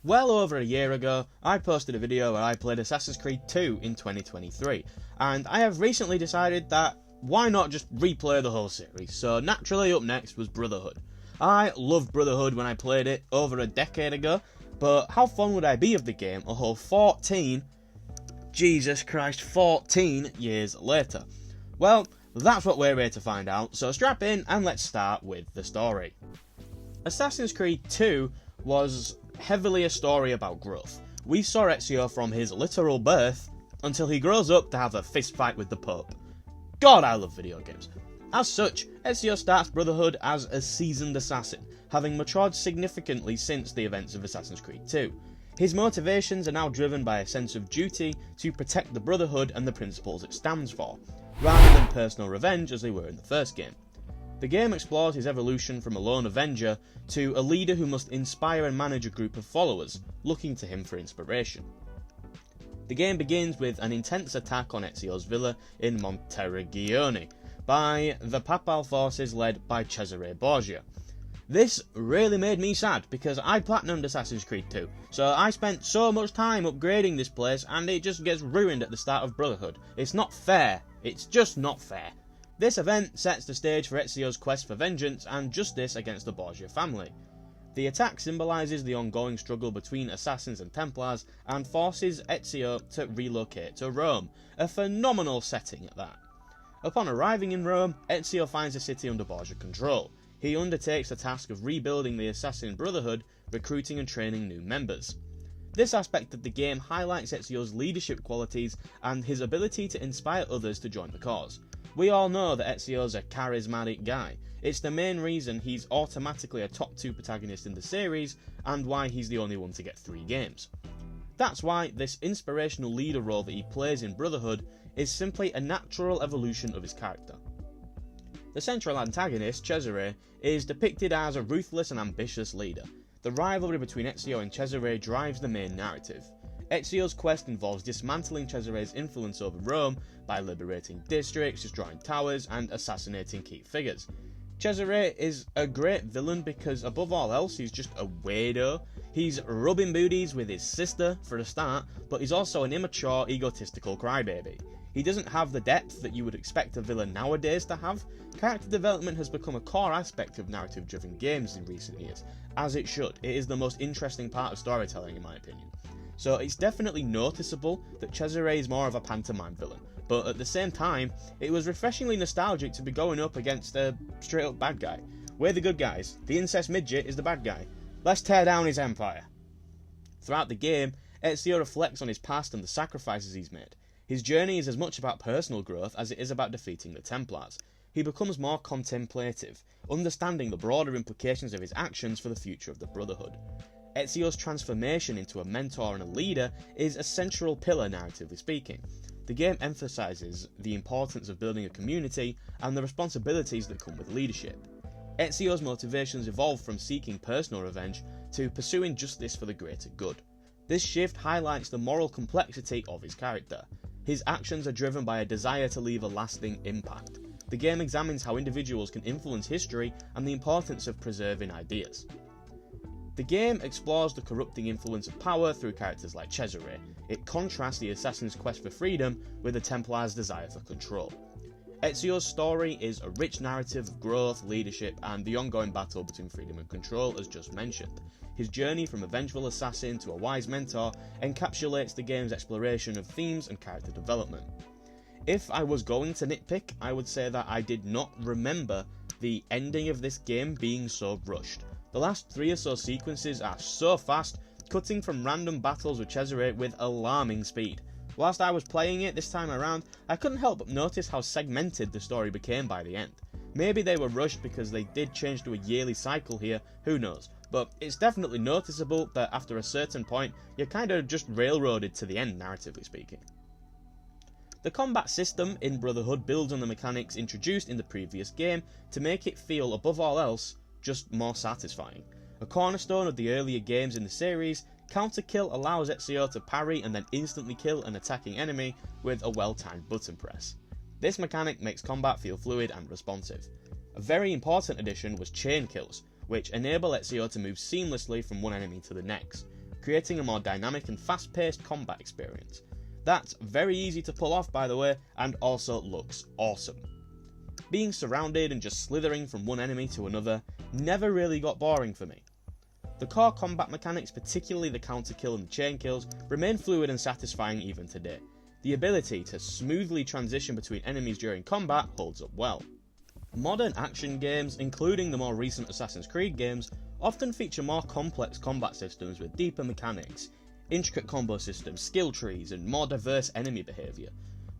Well over a year ago, I posted a video where I played Assassin's Creed 2 in 2023, and I have recently decided that why not just replay the whole series, so naturally up next was Brotherhood. I loved Brotherhood when I played it over a decade ago, but how fun would I be of the game a whole 14 years later? Well, that's what we're here to find out, so strap in and let's start with the story. Assassin's Creed 2 was heavily a story about growth. We saw Ezio from his literal birth until he grows up to have a fist fight with the Pope. God, I love video games. As such, Ezio starts Brotherhood as a seasoned assassin, having matured significantly since the events of Assassin's Creed 2. His motivations are now driven by a sense of duty to protect the Brotherhood and the principles it stands for, rather than personal revenge as they were in the first game. The game explores his evolution from a lone avenger to a leader who must inspire and manage a group of followers, looking to him for inspiration. The game begins with an intense attack on Ezio's villa in Monteriggioni by the Papal forces led by Cesare Borgia. This really made me sad because I platinumed Assassin's Creed 2, so I spent so much time upgrading this place and it just gets ruined at the start of Brotherhood. It's not fair. It's just not fair. This event sets the stage for Ezio's quest for vengeance and justice against the Borgia family. The attack symbolises the ongoing struggle between assassins and Templars and forces Ezio to relocate to Rome, a phenomenal setting at that. Upon arriving in Rome, Ezio finds the city under Borgia control. He undertakes the task of rebuilding the Assassin Brotherhood, recruiting and training new members. This aspect of the game highlights Ezio's leadership qualities and his ability to inspire others to join the cause. We all know that Ezio's a charismatic guy. It's the main reason he's automatically a top 2 protagonist in the series and why he's the only one to get 3 games. That's why this inspirational leader role that he plays in Brotherhood is simply a natural evolution of his character. The central antagonist, Cesare, is depicted as a ruthless and ambitious leader. The rivalry between Ezio and Cesare drives the main narrative. Ezio's quest involves dismantling Cesare's influence over Rome by liberating districts, destroying towers, and assassinating key figures. Cesare is a great villain because above all else he's just a weirdo. He's rubbing booties with his sister for a start, but he's also an immature, egotistical crybaby. He doesn't have the depth that you would expect a villain nowadays to have. Character development has become a core aspect of narrative-driven games in recent years, as it should. It is the most interesting part of storytelling in my opinion. So it's definitely noticeable that Cesare is more of a pantomime villain, but at the same time, it was refreshingly nostalgic to be going up against a straight-up bad guy. We're the good guys. The incest midget is the bad guy. Let's tear down his empire. Throughout the game, Ezio reflects on his past and the sacrifices he's made. His journey is as much about personal growth as it is about defeating the Templars. He becomes more contemplative, understanding the broader implications of his actions for the future of the Brotherhood. Ezio's transformation into a mentor and a leader is a central pillar narratively speaking. The game emphasises the importance of building a community and the responsibilities that come with leadership. Ezio's motivations evolve from seeking personal revenge to pursuing justice for the greater good. This shift highlights the moral complexity of his character. His actions are driven by a desire to leave a lasting impact. The game examines how individuals can influence history and the importance of preserving ideas. The game explores the corrupting influence of power through characters like Cesare. It contrasts the assassin's quest for freedom with the Templars' desire for control. Ezio's story is a rich narrative of growth, leadership, and the ongoing battle between freedom and control as just mentioned. His journey from a vengeful assassin to a wise mentor encapsulates the game's exploration of themes and character development. If I was going to nitpick, I would say that I did not remember the ending of this game being so rushed. The last 3 or so sequences are so fast, cutting from random battles with Cesare with alarming speed. Whilst I was playing it this time around, I couldn't help but notice how segmented the story became by the end. Maybe they were rushed because they did change to a yearly cycle here, who knows, but it's definitely noticeable that after a certain point, you're kind of just railroaded to the end, narratively speaking. The combat system in Brotherhood builds on the mechanics introduced in the previous game to make it feel, above all else, just more satisfying. A cornerstone of the earlier games in the series, Counter Kill allows Ezio to parry and then instantly kill an attacking enemy with a well-timed button press. This mechanic makes combat feel fluid and responsive. A very important addition was chain kills, which enable Ezio to move seamlessly from one enemy to the next. creating a more dynamic and fast-paced combat experience. That's very easy to pull off, by the way, and also looks awesome. Being surrounded and just slithering from one enemy to another never really got boring for me. The core combat mechanics, particularly the counter kill and the chain kills, remain fluid and satisfying even today. The ability to smoothly transition between enemies during combat holds up well. Modern action games, including the more recent Assassin's Creed games, often feature more complex combat systems with deeper mechanics, intricate combo systems, skill trees, and more diverse enemy behaviour.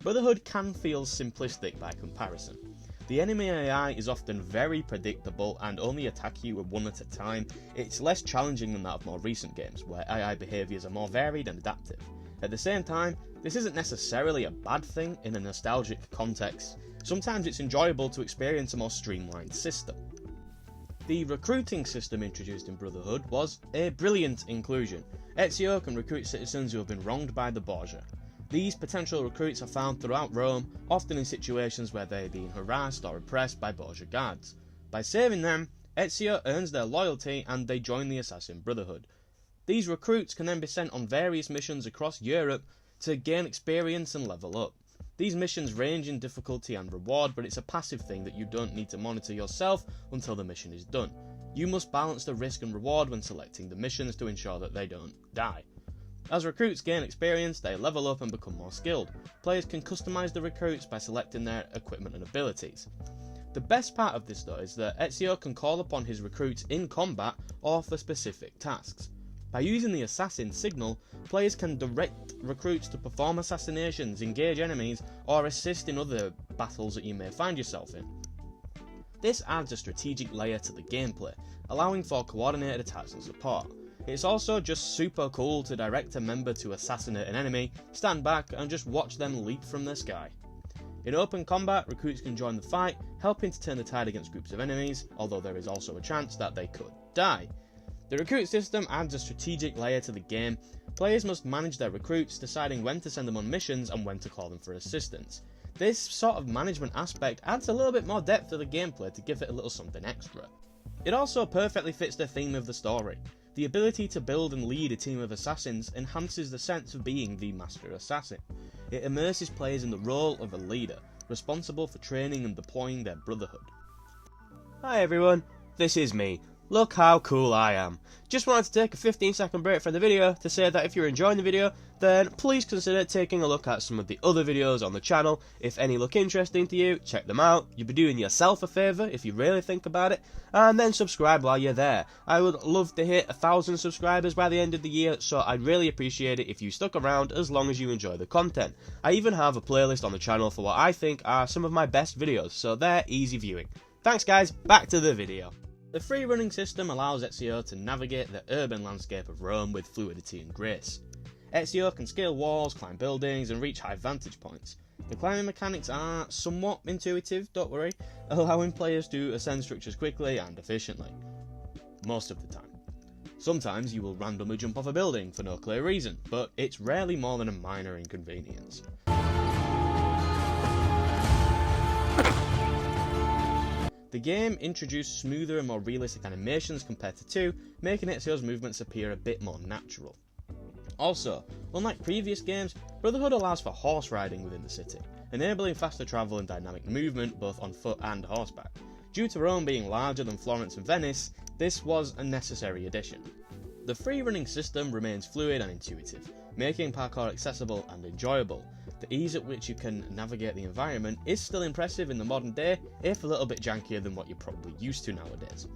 Brotherhood can feel simplistic by comparison. The enemy AI is often very predictable and only attack you one at a time. It's less challenging than that of more recent games, where AI behaviours are more varied and adaptive. At the same time, this isn't necessarily a bad thing in a nostalgic context. Sometimes it's enjoyable to experience a more streamlined system. The recruiting system introduced in Brotherhood was a brilliant inclusion. Ezio can recruit citizens who have been wronged by the Borgia. These potential recruits are found throughout Rome, often in situations where they are being harassed or oppressed by Borgia guards. By saving them, Ezio earns their loyalty and they join the Assassin Brotherhood. These recruits can then be sent on various missions across Europe to gain experience and level up. These missions range in difficulty and reward, but it's a passive thing that you don't need to monitor yourself until the mission is done. You must balance the risk and reward when selecting the missions to ensure that they don't die. As recruits gain experience, they level up and become more skilled. Players can customise the recruits by selecting their equipment and abilities. The best part of this though is that Ezio can call upon his recruits in combat or for specific tasks. By using the assassin signal, players can direct recruits to perform assassinations, engage enemies, or assist in other battles that you may find yourself in. This adds a strategic layer to the gameplay, allowing for coordinated attacks and support. It's also just super cool to direct a member to assassinate an enemy, stand back and just watch them leap from the sky. In open combat, recruits can join the fight, helping to turn the tide against groups of enemies, although there is also a chance that they could die. The recruit system adds a strategic layer to the game. Players must manage their recruits, deciding when to send them on missions and when to call them for assistance. This sort of management aspect adds a little bit more depth to the gameplay to give it a little something extra. It also perfectly fits the theme of the story. The ability to build and lead a team of assassins enhances the sense of being the master assassin. It immerses players in the role of a leader, responsible for training and deploying their brotherhood. Hi everyone, this is me. Look how cool I am. Just wanted to take a 15-second break from the video to say that if you're enjoying the video, then please consider taking a look at some of the other videos on the channel. If any look interesting to you, check them out. You'll be doing yourself a favour if you really think about it, and then subscribe while you're there. I would love to hit 1,000 subscribers by the end of the year, so I'd really appreciate it if you stuck around as long as you enjoy the content. I even have a playlist on the channel for what I think are some of my best videos, so they're easy viewing. Thanks guys, back to the video. The free running system allows Ezio to navigate the urban landscape of Rome with fluidity and grace. Ezio can scale walls, climb buildings, and reach high vantage points. The climbing mechanics are somewhat intuitive, don't worry, allowing players to ascend structures quickly and efficiently. Most of the time. Sometimes you will randomly jump off a building for no clear reason, but it's rarely more than a minor inconvenience. The game introduced smoother and more realistic animations compared to 2, making Ezio's movements appear a bit more natural. Also, unlike previous games, Brotherhood allows for horse riding within the city, enabling faster travel and dynamic movement both on foot and horseback. Due to Rome being larger than Florence and Venice, this was a necessary addition. The free running system remains fluid and intuitive, making parkour accessible and enjoyable. The ease at which you can navigate the environment is still impressive in the modern day, if a little bit jankier than what you're probably used to nowadays.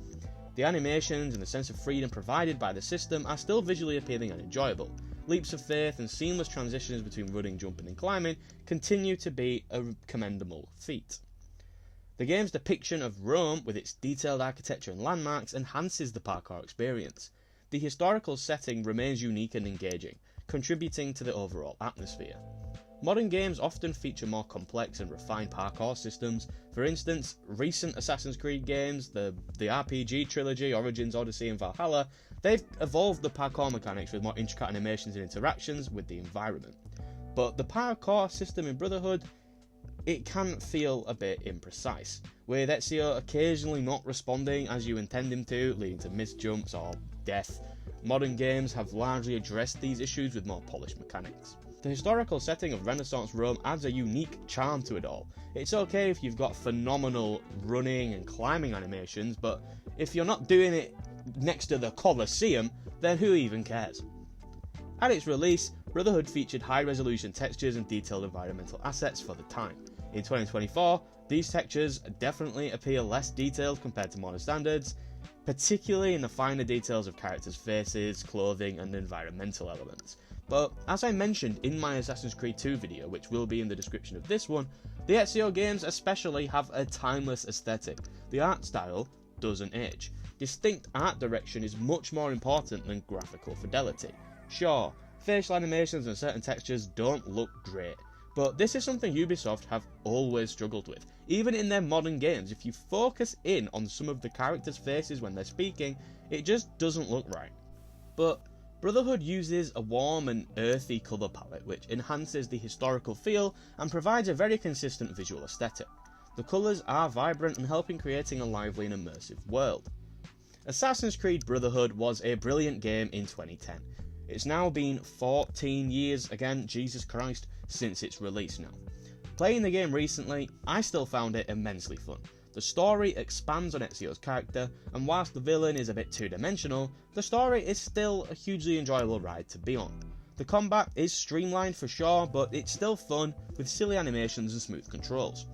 The animations and the sense of freedom provided by the system are still visually appealing and enjoyable. Leaps of faith and seamless transitions between running, jumping and climbing continue to be a commendable feat. The game's depiction of Rome, with its detailed architecture and landmarks, enhances the parkour experience. The historical setting remains unique and engaging, contributing to the overall atmosphere. Modern games often feature more complex and refined parkour systems. For instance, recent Assassin's Creed games, the RPG trilogy, Origins, Odyssey and Valhalla, they've evolved the parkour mechanics with more intricate animations and interactions with the environment. But the parkour system in Brotherhood, it can feel a bit imprecise, with Ezio occasionally not responding as you intend him to, leading to missed jumps or death. Modern games have largely addressed these issues with more polished mechanics. The historical setting of Renaissance Rome adds a unique charm to it all. It's okay if you've got phenomenal running and climbing animations, but if you're not doing it next to the Colosseum, then who even cares? At its release, Brotherhood featured high-resolution textures and detailed environmental assets for the time. In 2024, these textures definitely appear less detailed compared to modern standards, particularly in the finer details of characters' faces, clothing, and environmental elements. But as I mentioned in my Assassin's Creed 2 video, which will be in the description of this one, the Ezio games especially have a timeless aesthetic. The art style doesn't age. Distinct art direction is much more important than graphical fidelity. Sure, facial animations and certain textures don't look great, but this is something Ubisoft have always struggled with. Even in their modern games, if you focus in on some of the characters' faces when they're speaking, it just doesn't look right. But Brotherhood uses a warm and earthy colour palette which enhances the historical feel and provides a very consistent visual aesthetic. The colours are vibrant and help in creating a lively and immersive world. Assassin's Creed Brotherhood was a brilliant game in 2010. It's now been 14 years, again, Jesus Christ, since its release now. Playing the game recently, I still found it immensely fun. The story expands on Ezio's character, and whilst the villain is a bit two-dimensional, the story is still a hugely enjoyable ride to be on. The combat is streamlined for sure, but it's still fun, with silly animations and smooth controls.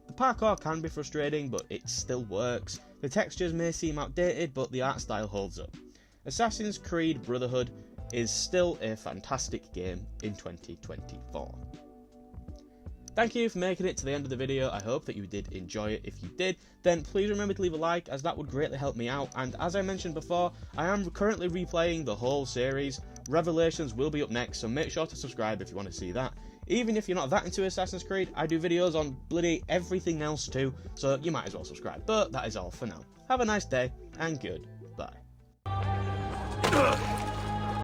The parkour can be frustrating, but it still works. The textures may seem outdated, but the art style holds up. Assassin's Creed Brotherhood is still a fantastic game in 2024. Thank you for making it to the end of the video. I hope that you did enjoy it. If you did, then please remember to leave a like, as that would greatly help me out. And as I mentioned before, I am currently replaying the whole series. Revelations will be up next, so make sure to subscribe if you want to see that. Even if you're not that into Assassin's Creed, I do videos on bloody everything else too, so you might as well subscribe. But that is all for now. Have a nice day, and goodbye.